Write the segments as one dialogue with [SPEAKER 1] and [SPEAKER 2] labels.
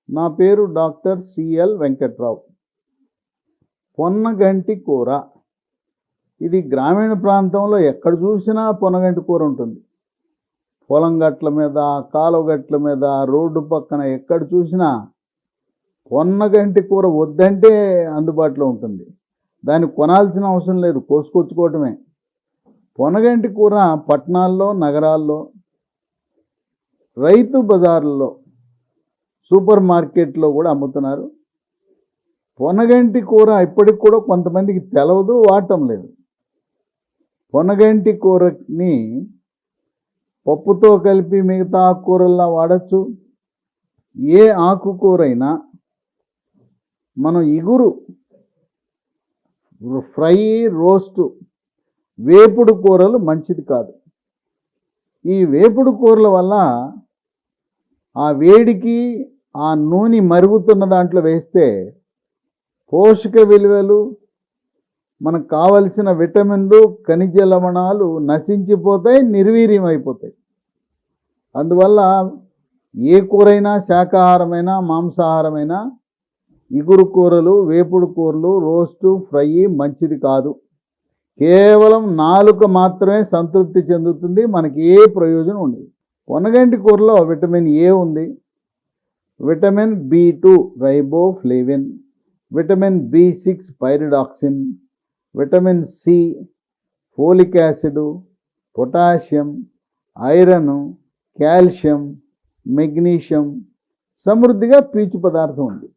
[SPEAKER 1] నా పేరు doctor CL Venkatrao. పొన్నగంటి కూర, ఇది గ్రామీణ ప్రాంతంలో ఎక్కడ చూసినా పొన్నగంటి కూర ఉంటుంది. పొలం గట్ల మీద, కాలువ గట్ల మీద, రోడ్డు పక్కన ఎక్కడ చూసినా పొన్నగంటి కూర వద్దంటే అందుబాటులో ఉంటుంది. దాన్ని కొనాల్సిన అవసరం లేదు, కోసుకొచ్చుకోవటమే. పొన్నగంటి కూర పట్టణాల్లో, నగరాల్లో, రైతు బజార్లలో, సూపర్ మార్కెట్లో కూడా అమ్ముతున్నారు. పొన్నగంటి కూర ఇప్పటికి కూడా కొంతమందికి తెలవదు, వాడటం లేదు. పొన్నగంటి కూరని పప్పుతో కలిపి మిగతా ఆకుకూరల్లా వాడచ్చు. ఏ ఆకుకూరైనా మనం ఇగురు, ఫ్రై, రోస్టు, వేపుడు కూరలు మంచిది కాదు. ఈ వేపుడు కూరల వల్ల ఆ వేడికి ఆ నూనె మరుగుతున్న దాంట్లో వేస్తే పోషక విలువలు, మనకు కావలసిన విటమిన్లు, ఖనిజ లవణాలు నశించిపోతాయి, నిర్వీర్యం అయిపోతాయి. అందువల్ల ఏ కూరైనా, శాకాహారమైనా మాంసాహారమైనా, ఇగురు కూరలు, వేపుడు కూరలు, రోస్టు, ఫ్రై మంచిది కాదు. కేవలం నాలుక మాత్రమే సంతృప్తి చెందుతుంది, మనకి ఏ ప్రయోజనం ఉండదు. పొన్నగంటి కూరలో విటమిన్ ఏ ఉంది, vitamin B2 riboflavin, vitamin B6 pyridoxine, vitamin C, folic acid, potassium, iron, calcium, magnesium, సమృద్ధిగా పీచు పదార్థం ఉంది.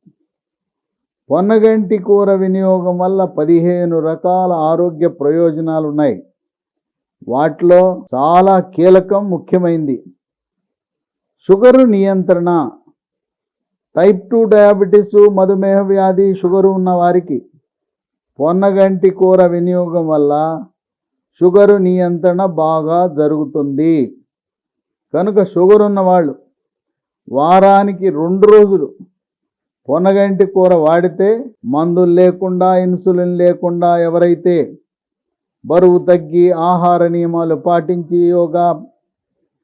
[SPEAKER 1] పొన్నగంటి కూర వినియోగం వల్ల 15 రకాల ఆరోగ్య ప్రయోజనాలు ఉన్నాయి. వాటిలో చాలా కీలకం, ముఖ్యమైనది షుగరు నియంత్రణ. టైప్ 2 డయాబెటీసు, మధుమేహ వ్యాధి, షుగరు ఉన్న వారికి పొన్నగంటి కూర వినియోగం వల్ల షుగరు నియంత్రణ బాగా జరుగుతుంది. కనుక షుగర్ ఉన్నవాళ్ళు వారానికి 2 రోజులు పొన్నగంటి కూర వాడితే, మందులు లేకుండా, ఇన్సులిన్ లేకుండా ఎవరైతే బరువు తగ్గి ఆహార నియమాలు పాటించి యోగా,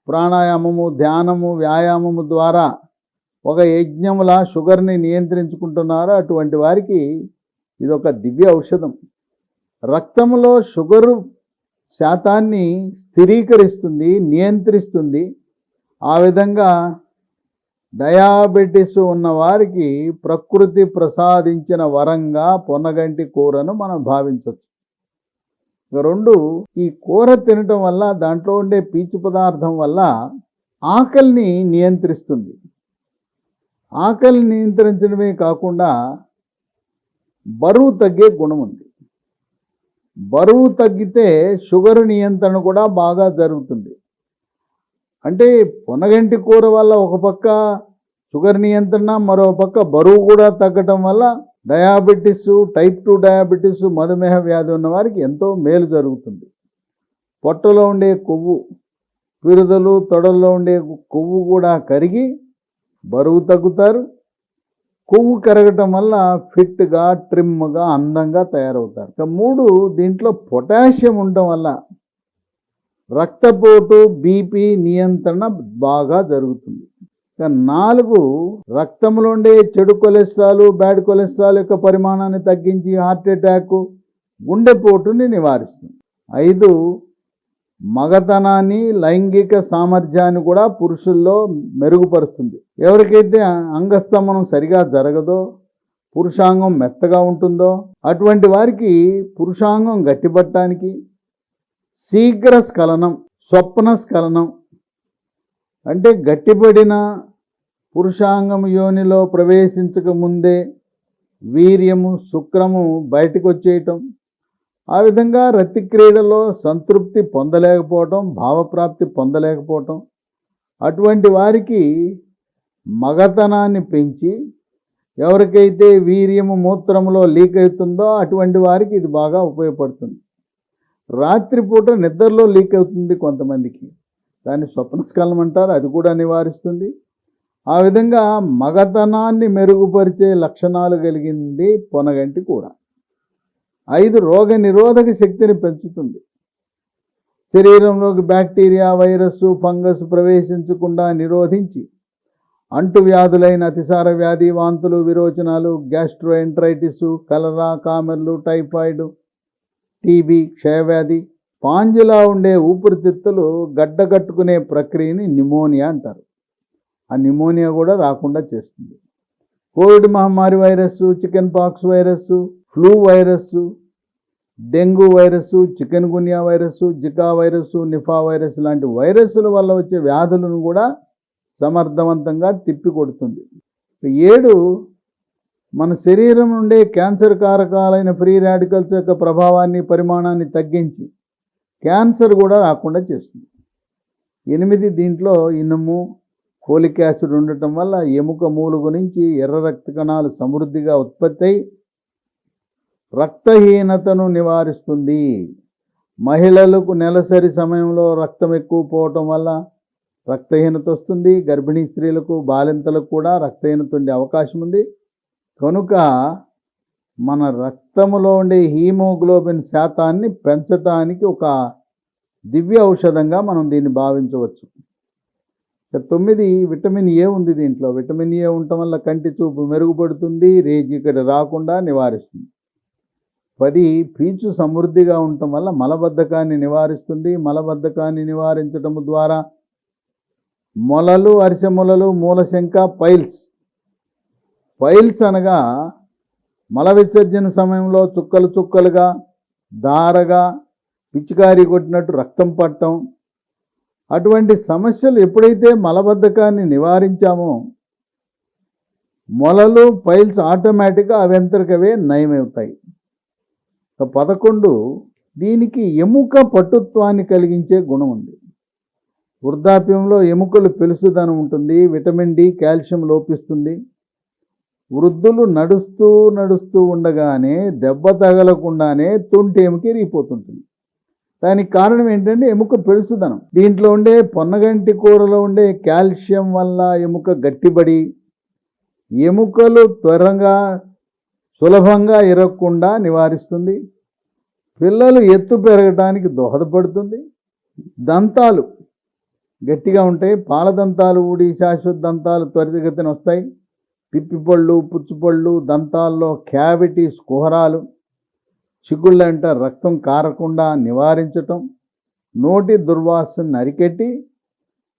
[SPEAKER 1] ప్రాణాయామము, ధ్యానము, వ్యాయామము ద్వారా ఒక యజ్ఞములా షుగర్ని నియంత్రించుకుంటున్నారో అటువంటి వారికి ఇదొక దివ్య ఔషధం. రక్తంలో షుగరు శాతాన్ని స్థిరీకరిస్తుంది, నియంత్రిస్తుంది. ఆ విధంగా డయాబెటీస్ ఉన్న వారికి ప్రకృతి ప్రసాదించిన వరంగా పొన్నగంటి కూరను మనం భావించవచ్చు. 2, ఈ కూర తినటం వల్ల, దాంట్లో ఉండే పీచు పదార్థం వల్ల ఆకలిని నియంత్రిస్తుంది. ఆకలిని నియంత్రించడమే కాకుండా బరువు తగ్గే గుణం ఉంది. బరువు తగ్గితే షుగర్ నియంత్రణ కూడా బాగా జరుగుతుంది. అంటే పొన్నగంటి కూర వల్ల ఒక పక్క షుగర్ నియంత్రణ, మరో పక్క బరువు కూడా తగ్గటం వల్ల డయాబెటీస్, టైప్ 2 డయాబెటీస్, మధుమేహ వ్యాధి ఉన్న వారికి ఎంతో మేలు జరుగుతుంది. పొట్టలో ఉండే కొవ్వు, పిరుదలు, తొడల్లో ఉండే కొవ్వు కూడా కరిగి బరువు తగ్గుతారు. కొవ్వు కరగటం వల్ల ఫిట్గా, ట్రిమ్గా, అందంగా తయారవుతారు. 3, దీంట్లో పొటాషియం ఉండటం వల్ల రక్తపోటు, బీపీ నియంత్రణ బాగా జరుగుతుంది. 4, రక్తంలో ఉండే చెడు కొలెస్ట్రాల్, బ్యాడ్ కొలెస్ట్రాల్ యొక్క పరిమాణాన్ని తగ్గించి హార్ట్ అటాక్, గుండెపోటుని నివారిస్తుంది. 5, మగతనాన్ని, లైంగిక సామర్థ్యాన్ని కూడా పురుషుల్లో మెరుగుపరుస్తుంది. ఎవరికైతే అంగస్తంభనం సరిగా జరగదో, పురుషాంగం మెత్తగా ఉంటుందో అటువంటి వారికి పురుషాంగం గట్టిపట్టడానికి, శీఘ్ర స్ఖలనం, స్వప్న స్ఖలనం అంటే గట్టిపడిన పురుషాంగం యోనిలో ప్రవేశించక ముందే వీర్యము, శుక్రము బయటకు వచ్చేయటం, ఆ విధంగా రతి క్రీడలో సంతృప్తి పొందలేకపోవటం, భావప్రాప్తి పొందలేకపోవటం, అటువంటి వారికి మగతనాన్ని పెంచి, ఎవరికైతే వీర్యము మూత్రంలో లీక్ అవుతుందో అటువంటి వారికి ఇది బాగా ఉపయోగపడుతుంది. రాత్రిపూట నిద్రలో లీక్ అవుతుంది కొంతమందికి, దాన్ని స్వప్నస్ఖలనం అంటారు, అది కూడా నివారిస్తుంది. ఆ విధంగా మగతనాన్ని మెరుగుపరిచే లక్షణాలు కలిగింది పొన్నగంటి కూర. 5, రోగ నిరోధక శక్తిని పెంచుతుంది. శరీరంలోకి బ్యాక్టీరియా, వైరస్, ఫంగస్ ప్రవేశించకుండా నిరోధించి అంటువ్యాధులైన అతిసార వ్యాధి, వాంతులు, విరోచనాలు, గ్యాస్ట్రోఎంట్రైటిస్, కలరా, కామెర్లు, టైఫాయిడ్, టీబీ, క్షయవ్యాధి, పాంజులా ఉండే ఊపిరితిత్తులు గడ్డగట్టుకునే ప్రక్రియని నిమోనియా అంటారు. ఆ నిమోనియా కూడా రాకుండా చేస్తుంది. కోవిడ్ మహమ్మారి virus, chicken pox virus, flu virus, dengue virus, chikungunya virus, Zika virus, Nipah virus లాంటి వైరస్ల వల్ల వచ్చే వ్యాధులను కూడా సమర్థవంతంగా తిప్పికొడుతుంది. 7 మన శరీరం నుండే క్యాన్సర్ కారకాలైన ఫ్రీ రాడికల్స్ యొక్క ప్రభావాన్ని, పరిమాణాన్ని తగ్గించి క్యాన్సర్ కూడా రాకుండా చేస్తుంది. 8 దీంట్లో ఇనుము, ఫోలిక్ యాసిడ్ ఉండటం వల్ల ఎముక మూలుగు నుంచి ఎర్ర రక్త కణాలు సమృద్ధిగా ఉత్పత్తి అయి రక్తహీనతను నివారిస్తుంది. మహిళలకు నెలసరి సమయంలో రక్తం ఎక్కువ పోవటం వల్ల రక్తహీనత వస్తుంది. గర్భిణీ స్త్రీలకు, బాలింతలకు కూడా రక్తహీనత ఉండే అవకాశం ఉంది. కనుక మన రక్తంలో ఉండే హీమోగ్లోబిన్ శాతాన్ని పెంచడానికి ఒక దివ్య ఔషధంగా మనం దీన్ని భావించవచ్చు. 9 విటమిన్ ఏ ఉంది దీంట్లో. విటమిన్ ఏ ఉండటం వల్ల కంటి చూపు మెరుగుపడుతుంది, రేచీకటి రాకుండా నివారిస్తుంది. 10 పీచు సమృద్ధిగా ఉండటం వల్ల మలబద్ధకాన్ని నివారిస్తుంది. మలబద్ధకాన్ని నివారించడం ద్వారా మొలలు, అరిసె మొలలు, మూలశంక, పైల్స్ అనగా మల విసర్జన సమయంలో చుక్కలు చుక్కలుగా, దారగా, పిచికారీ కొట్టినట్టు రక్తం పట్టడం, అటువంటి సమస్యలు ఎప్పుడైతే మలబద్ధకాన్ని నివారించామో మొలలు, పైల్స్ ఆటోమేటిక్గా అవంతరికవే నయమవుతాయి. 11 దీనికి ఎముక పటుత్వాన్ని కలిగించే గుణం ఉంది. వృద్ధాప్యంలో ఎముకలు పెలుసుదనం ఉంటుంది. విటమిన్ డి, కాల్షియం లోపిస్తుంది. వృద్ధులు నడుస్తూ ఉండగానే దెబ్బ తగలకుండానే తుంటి ఎముక ఇరిగిపోతుంటుంది. దానికి కారణం ఏంటంటే ఎముక పెలుసుదనం. దీంట్లో ఉండే పొన్నగంటి కూరలో ఉండే కాల్షియం వల్ల ఎముక గట్టిబడి ఎముకలు త్వరగా సులభంగా ఇరగకుండా నివారిస్తుంది. పిల్లలు ఎత్తు పెరగడానికి దోహదపడుతుంది. దంతాలు గట్టిగా ఉంటాయి. పాలదంతాలు ఊడి శాశ్వత దంతాలు త్వరితగతిన వస్తాయి. పిప్పిపళ్ళు, పుచ్చుపళ్ళు, దంతాల్లో క్యావిటీస్, కుహరాలు, చిగుళ్ళంట రక్తం కారకుండా నివారించటం, నోటి దుర్వాసనను అరికెట్టి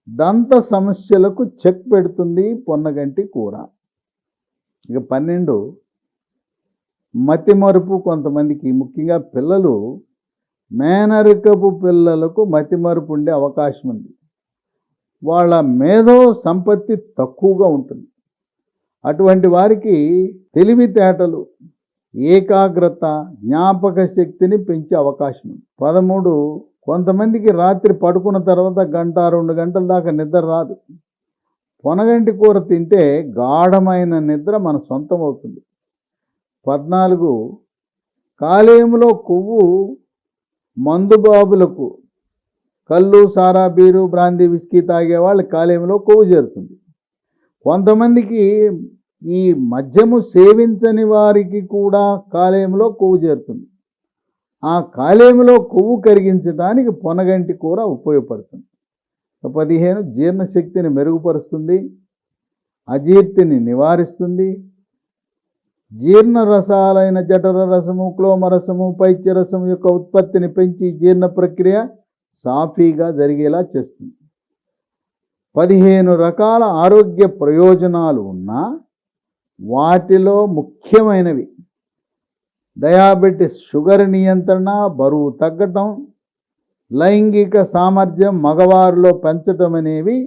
[SPEAKER 1] దంత సమస్యలకు చెక్ పెడుతుంది పొన్నగంటి కూర. ఇక 12 మతిమరుపు. కొంతమందికి, ముఖ్యంగా పిల్లలు, మేనరికపు పిల్లలకు మతిమరుపు ఉండే అవకాశం ఉంది. వాళ్ళ మేధో సంపత్తి తక్కువగా ఉంటుంది. అటువంటి వారికి తెలివితేటలు, ఏకాగ్రత, జ్ఞాపక శక్తిని పెంచే అవకాశం ఉంది. 13 కొంతమందికి రాత్రి పడుకున్న తర్వాత 1-2 గంటల దాకా నిద్ర రాదు. పొనగంటి కూర తింటే గాఢమైన నిద్ర మన సొంతం అవుతుంది. 14 కాలేయంలో కొవ్వు మందుబాబులకు, కళ్ళు, సారా, బీరు, బ్రాందీ, విస్కీ తాగే వాళ్ళ కాలేయంలో కొవ్వు చేరుతుంది. కొంతమందికి ఈ మద్యము సేవించని వారికి కూడా కాలేయంలో కొవ్వు చేరుతుంది. ఆ కాలేయంలో కొవ్వు కరిగించడానికి పొనగంటి కూర ఉపయోగపడుతుంది. 15 జీర్ణశక్తిని మెరుగుపరుస్తుంది, అజీర్తిని నివారిస్తుంది. జీర్ణ రసాలైన జఠర రసము, క్లోమరసము, పైత్యరసము యొక్క ఉత్పత్తిని పెంచి జీర్ణ ప్రక్రియ సాఫీగా జరిగేలా చేస్తుంది. 15 రకాల ఆరోగ్య ప్రయోజనాలు ఉన్నా వాటిలో ముఖ్యమైనవి డయాబెటిస్, షుగర్ నియంత్రణ, బరువు తగ్గటం, లైంగిక సామర్థ్యం మగవారిలో పెంచటం అనేవి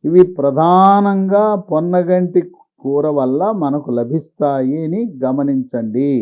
[SPEAKER 1] ఇవి ప్రధానంగా పొన్నగంటి కూర వల్ల మనకు లభిస్తాయి అని గమనించండి.